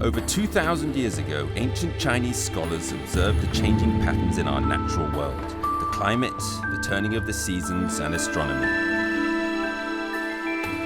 Over 2,000 years ago, ancient Chinese scholars observed the changing patterns in our natural world, the climate, the turning of the seasons, and astronomy.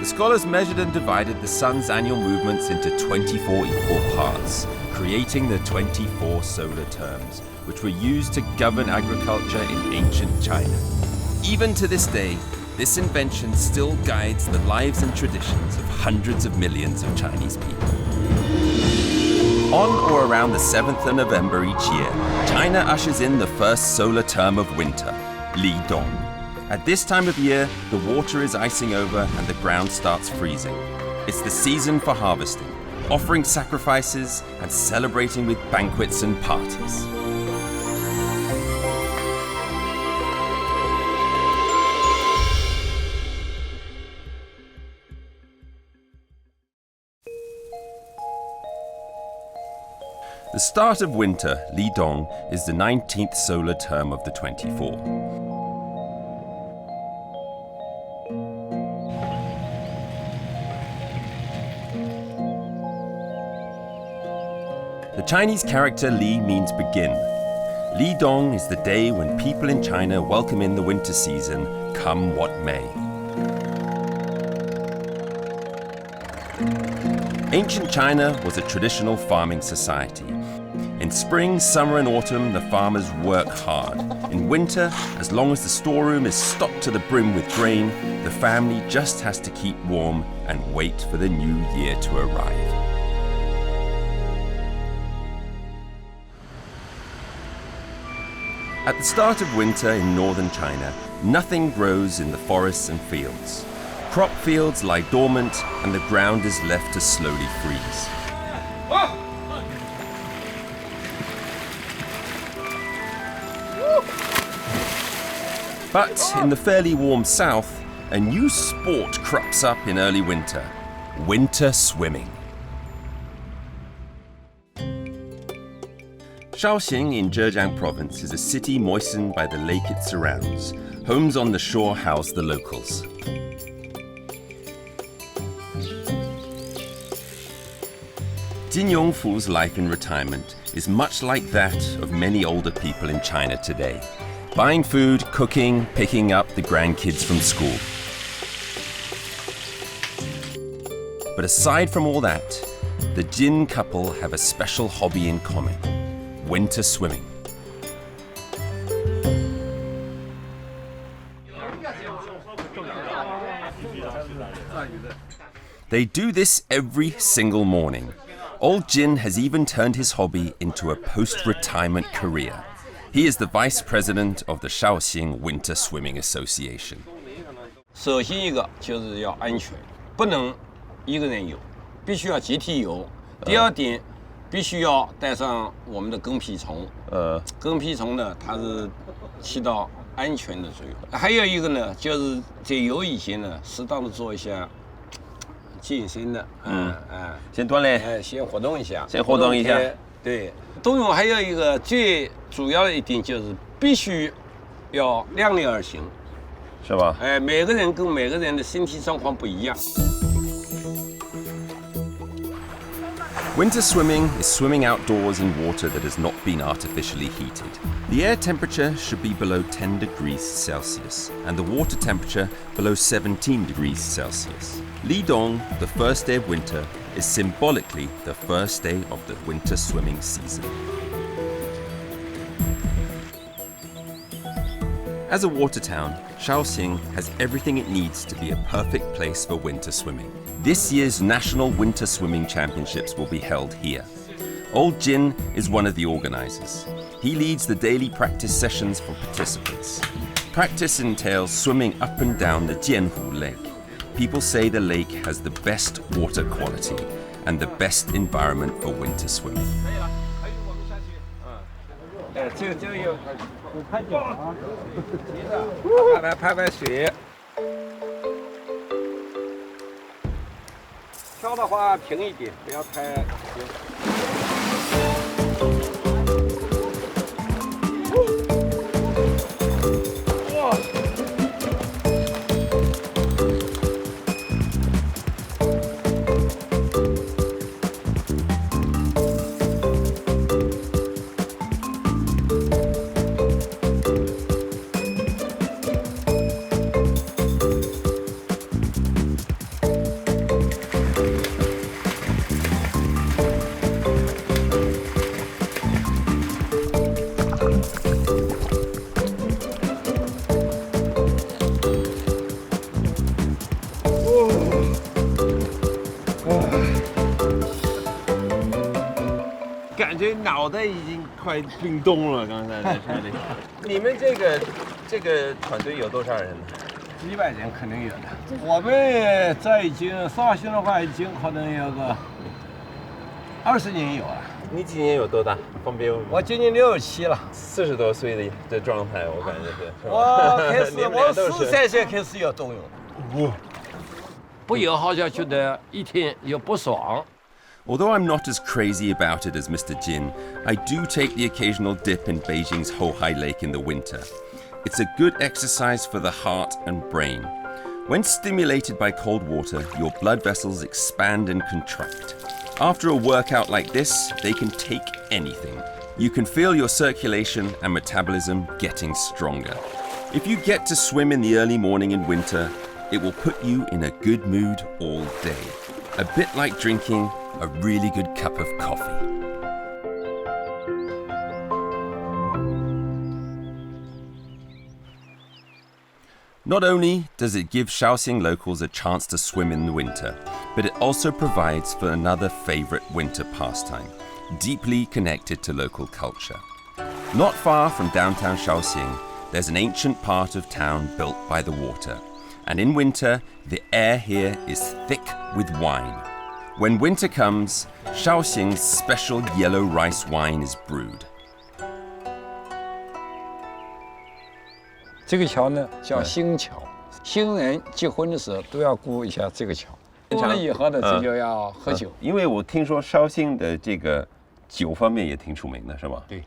The scholars measured and divided the sun's annual movements into 24 equal parts, creating the 24 solar terms, which were used to govern agriculture in ancient China. Even to this day, this invention still guides the lives and traditions of hundreds of millions of Chinese people. On or around the 7th of November each year, China ushers in the first solar term of winter, Li Dong. At this time of year, the water is icing over and the ground starts freezing. It's the season for harvesting, offering sacrifices and celebrating with banquets and parties. The start of winter, Li Dong, is the 19th solar term of the 24. The Chinese character Li means begin. Li Dong is the day when people in China welcome in the winter season, come what may. Ancient China was a traditional farming society. In spring, summer, and autumn, the farmers work hard. In winter, as long as the storeroom is stocked to the brim with grain, the family just has to keep warm and wait for the new year to arrive. At the start of winter in northern China, nothing grows in the forests and fields. Crop fields lie dormant and the ground is left to slowly freeze. But in the fairly warm south, a new sport crops up in early winter: winter swimming. Shaoxing in Zhejiang Province is a city moistened by the lake it surrounds. Homes on the shore house the locals. Jin Yongfu's life in retirement is much like that of many older people in China today. Buying food, cooking, picking up the grandkids from school. But aside from all that, the Jin couple have a special hobby in common: winter swimming. They do this every single morning. Old Jin has even turned his hobby into a post-retirement career. He is the vice president of the Shaoxing Winter Swimming Association. 首先一个就是要安全，不能一个人游，必须要集体游。第二点，必须要带上我们的跟屁虫。跟屁虫呢，它是起到安全的作用。还有一个呢，就是在游以前呢，适当的做一下健身的，先锻炼，先活动一下，对，冬泳还有一个最主要的一点就是必须要量力而行，是吧？每个人跟每个人的身体状况不一样。Winter swimming is swimming outdoors in water that has not been artificially heated. The air temperature should be below 10 degrees Celsius and the water temperature below 17 degrees Celsius. Li Dong, the first day of winter, is symbolically the first day of the winter swimming season. As a water town, Shaoxing has everything it needs to be a perfect place for winter swimming. This year's National Winter Swimming Championships will be held here. Old Jin is one of the organizers. He leads the daily practice sessions for participants. Practice entails swimming up and down the Jianhu Lake. People say the lake has the best water quality and the best environment for winter swimming. 这个有拍脚啊，拍水。漂的话平一点，不要太平。感觉脑袋已经快冰冻了。刚才在这里，你们这个团队有多少人？几百人肯定有的。我们这已经绍兴的话，已经可能有个20年有了。你今年有多大？方便问吗？我今年67了，40多岁的状态，我感觉是。我13岁开始要动用。不游好像觉得一天又不爽。Although I'm not as crazy about it as Mr. Jin, I do take the occasional dip in Beijing's Hohai Lake in the winter. It's a good exercise for the heart and brain. When stimulated by cold water, your blood vessels expand and contract. After a workout like this, they can take anything. You can feel your circulation and metabolism getting stronger. If you get to swim in the early morning in winter, it will put you in a good mood all day. A bit like drinking a really good cup of coffee. Not only does it give Shaoxing locals a chance to swim in the winter, but it also provides for another favorite winter pastime, deeply connected to local culture. Not far from downtown Shaoxing, there's an ancient part of town built by the water, and in winter, the air here is thick with wine. When winter comes, Shaoxing's special yellow rice wine is brewed. 这个桥呢叫新桥，新人结婚的时候都要过一下这个桥。过了以后呢，这就要喝酒。因为我听说绍兴的这个酒方面也挺出名的，是吗？对，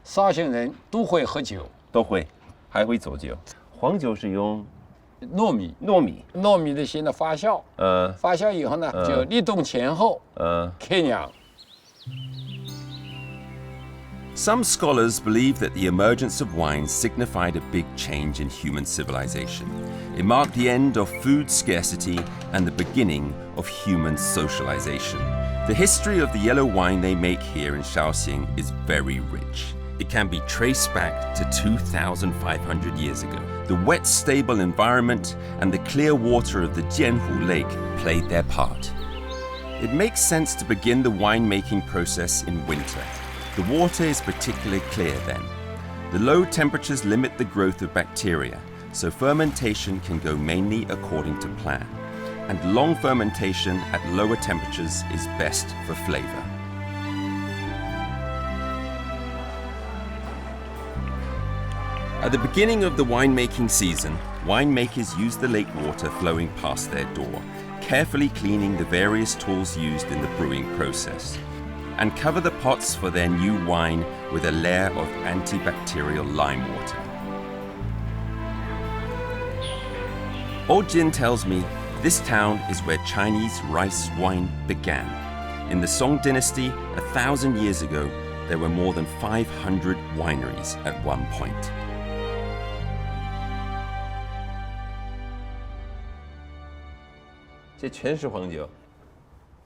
绍兴人都会喝酒，都会，还会做酒。黄酒是用糯米的先的发酵，发酵以后呢，就立冬前后，开酿。Some scholars believe that the emergence of wine signified a big change in human civilization. It marked the end of food scarcity and the beginning of human socialization. The history of the yellow wine they make here in Shaoxing is very rich. It can be traced back to 2,500 years ago. The wet, stable environment and the clear water of the Jianhu Lake played their part. It makes sense to begin the winemaking process in winter. The water is particularly clear then. The low temperatures limit the growth of bacteria, so fermentation can go mainly according to plan. And long fermentation at lower temperatures is best for flavor. At the beginning of the winemaking season, winemakers use the lake water flowing past their door, carefully cleaning the various tools used in the brewing process, and cover the pots for their new wine with a layer of antibacterial lime water. Old Jin tells me this town is where Chinese rice wine began. In the Song dynasty, 1,000 years ago, there were more than 500 wineries at one point. 这全是黄酒。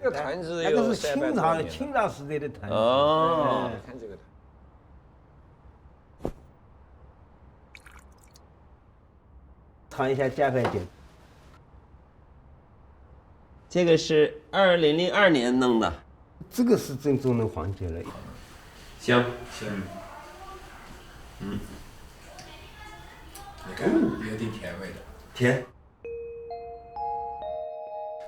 这个坛子那个是有清朝时代的坛子。哦，看这个坛。尝一下加块酒。这个是2002年弄的。这个是正宗的黄酒了。香。你看，有点甜味的。甜。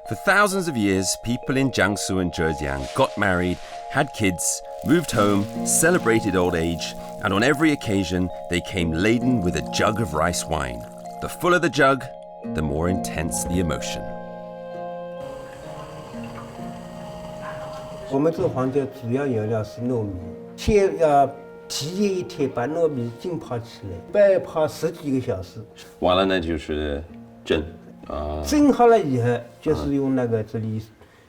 For thousands of years, people in Jiangsu and Zhejiang got married, had kids, moved home, celebrated old age, and on every occasion, they came laden with a jug of rice wine. The fuller the jug, the more intense the emotion. 我们这个黄酒主要原料是糯米，先要提前一天把糯米浸泡起来，白泡10几个小时。完了呢，就是蒸。蒸好了以后，就是用那个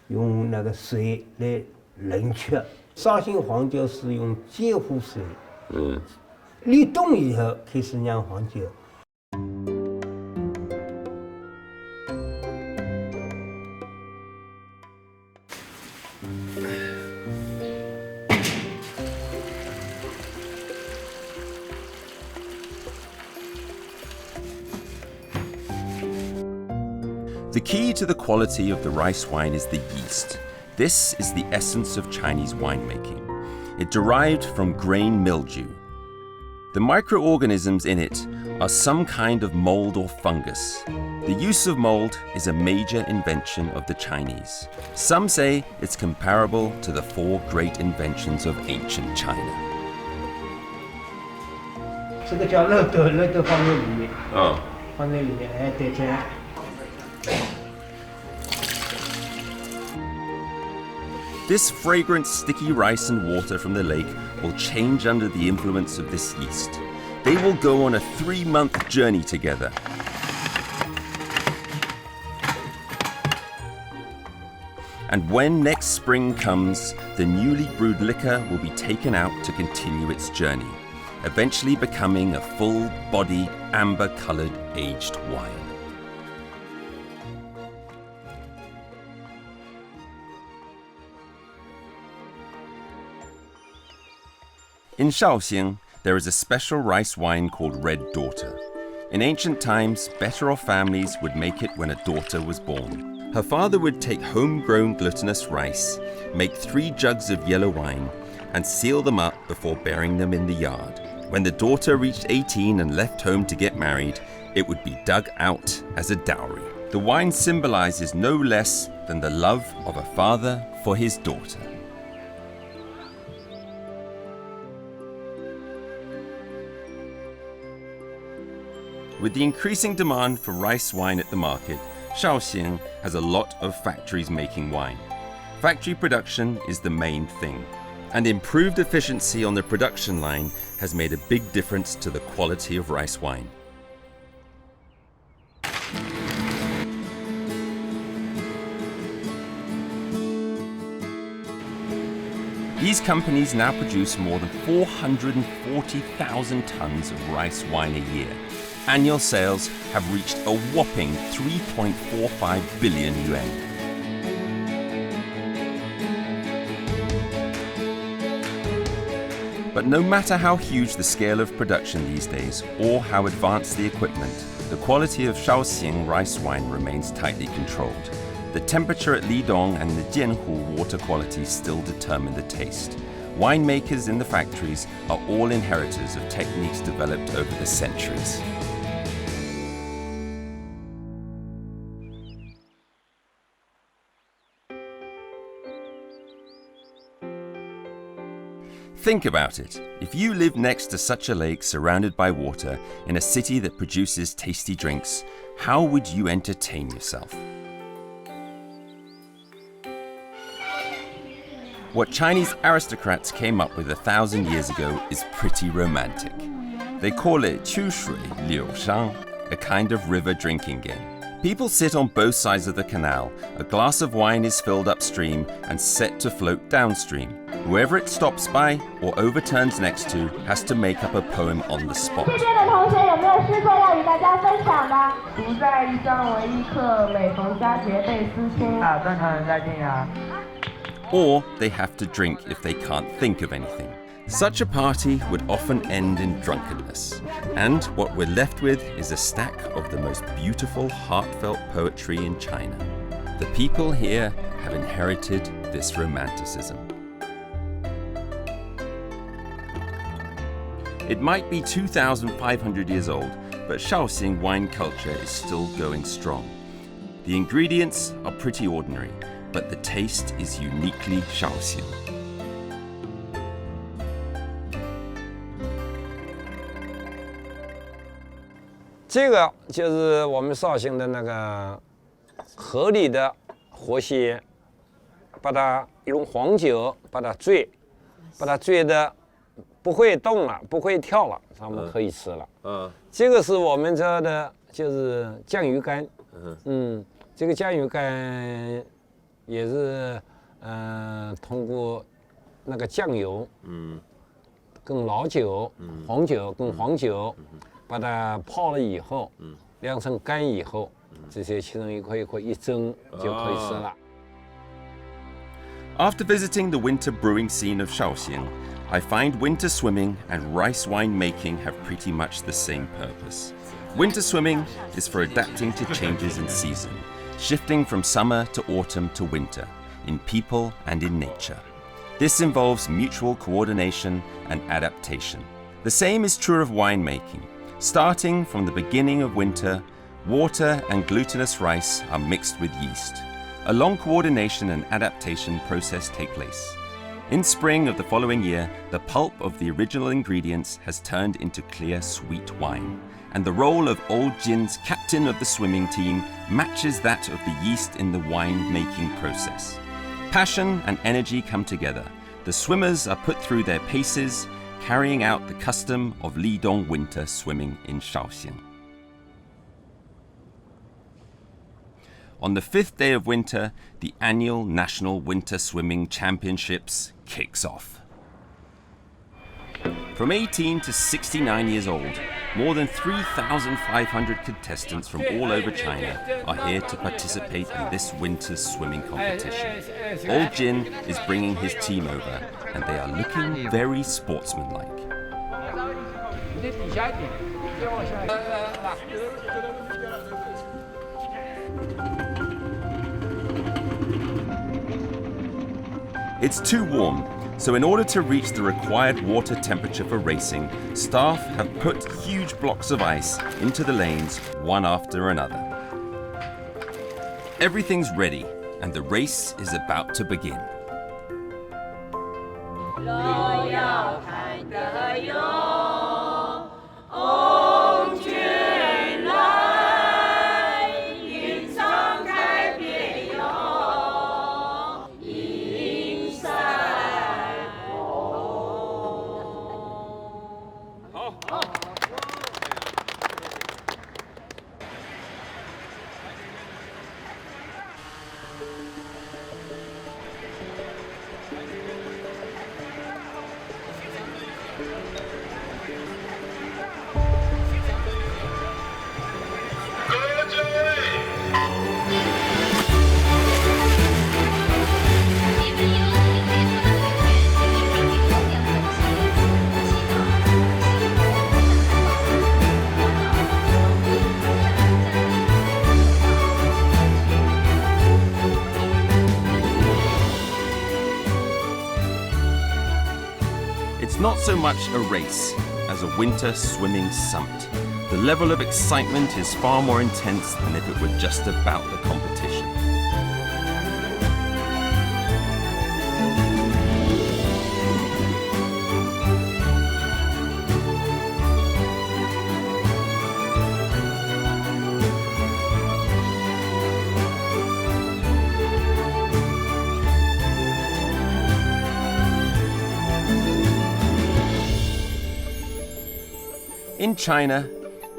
用那个水来冷却。绍兴黄酒是用煎糊水，立冬以后开始酿黄酒。The key to the quality of the rice wine is the yeast. This is the essence of Chinese winemaking. It derived from grain mildew. The microorganisms in it are some kind of mold or fungus. The use of mold is a major invention of the Chinese. Some say it's comparable to the 4 great inventions of ancient China. 这个叫肉豆，肉豆放在里面。放在里面，哎，对这样。 This fragrant, sticky rice and water from the lake will change under the influence of this yeast. They will go on a 3-month journey together. And when next spring comes, the newly brewed liquor will be taken out to continue its journey, eventually becoming a full-body, amber-colored aged wine. In Shaoxing, there is a special rice wine called Red Daughter. In ancient times, better-off families would make it when a daughter was born. Her father would take homegrown glutinous rice, make 3 jugs of yellow wine, and seal them up before burying them in the yard. When the daughter reached 18 and left home to get married, it would be dug out as a dowry. The wine symbolizes no less than the love of a father for his daughter. With the increasing demand for rice wine at the market, Shaoxing has a lot of factories making wine. Factory production is the main thing, and improved efficiency on the production line has made a big difference to the quality of rice wine. These companies now produce more than 440,000 tons of rice wine a year. Annual sales have reached a whopping 3.45 billion yuan. But no matter how huge the scale of production these days, or how advanced the equipment, the quality of Shaoxing rice wine remains tightly controlled. The temperature at Lidong and the Jianhu water quality still determine the taste. Winemakers in the factories are all inheritors of techniques developed over the centuries. Think about it. If you live next to such a lake surrounded by water in a city that produces tasty drinks, how would you entertain yourself? What Chinese aristocrats came up with 1,000 years ago is pretty romantic. They call it 秋水柳觞, a kind of river drinking game. People sit on both sides of the canal, a glass of wine is filled upstream and set to float downstream. Whoever it stops by or overturns next to has to make up a poem on the spot. Or they have to drink if they can't think of anything. Such a party would often end in drunkenness, and what we're left with is a stack of the most beautiful, heartfelt poetry in China. The people here have inherited this romanticism. It might be 2,500 years old, but Shaoxing wine culture is still going strong. The ingredients are pretty ordinary, but the taste is uniquely Shaoxing. 这个就是我们绍兴的那个河里的活蟹，把它用黄酒把它醉的不会动了，不会跳了，咱们可以吃了。这个是我们这的，就是酱鱼干。这个酱鱼干也是通过那个酱油，跟老酒、黄酒跟黄酒。把它泡了以后，晾成干以后，这些其中一块一蒸就可以吃了。After visiting the winter brewing scene of Shaoxing, I find winter swimming and rice wine making have pretty much the same purpose. Winter swimming is for adapting to changes in season. shifting from summer to autumn to winter, in people and in nature. This involves mutual coordination and adaptation. The same is true of winemaking. Starting from the beginning of winter, water and glutinous rice are mixed with yeast. A long coordination and adaptation process take place. In spring of the following year, the pulp of the original ingredients has turned into clear, sweet wine, and the role of Old Jin's captain of the swimming team matches that of the yeast in the wine-making process. Passion and energy come together. The swimmers are put through their paces, carrying out the custom of Lidong winter swimming in Shaoxing. On the 5th day of winter, the annual National Winter Swimming Championships kicks off. From 18 to 69 years old, more than 3,500 contestants from all over China are here to participate in this winter's swimming competition. Old Jin is bringing his team over, and they are looking very sportsmanlike. It's too warm, so in order to reach the required water temperature for racing, staff have put huge blocks of ice into the lanes one after another. Everything's ready, and the race is about to begin. It's not so much a race as a winter swimming summit. The level of excitement is far more intense than if it were just about the competition. In China,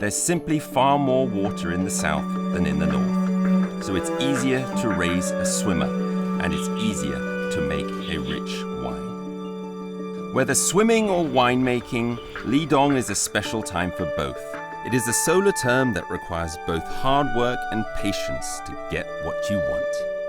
there's simply far more water in the south than in the north, so it's easier to raise a swimmer, and it's easier to make a rich wine. Whether swimming or winemaking, Lidong is a special time for both. It is a solar term that requires both hard work and patience to get what you want.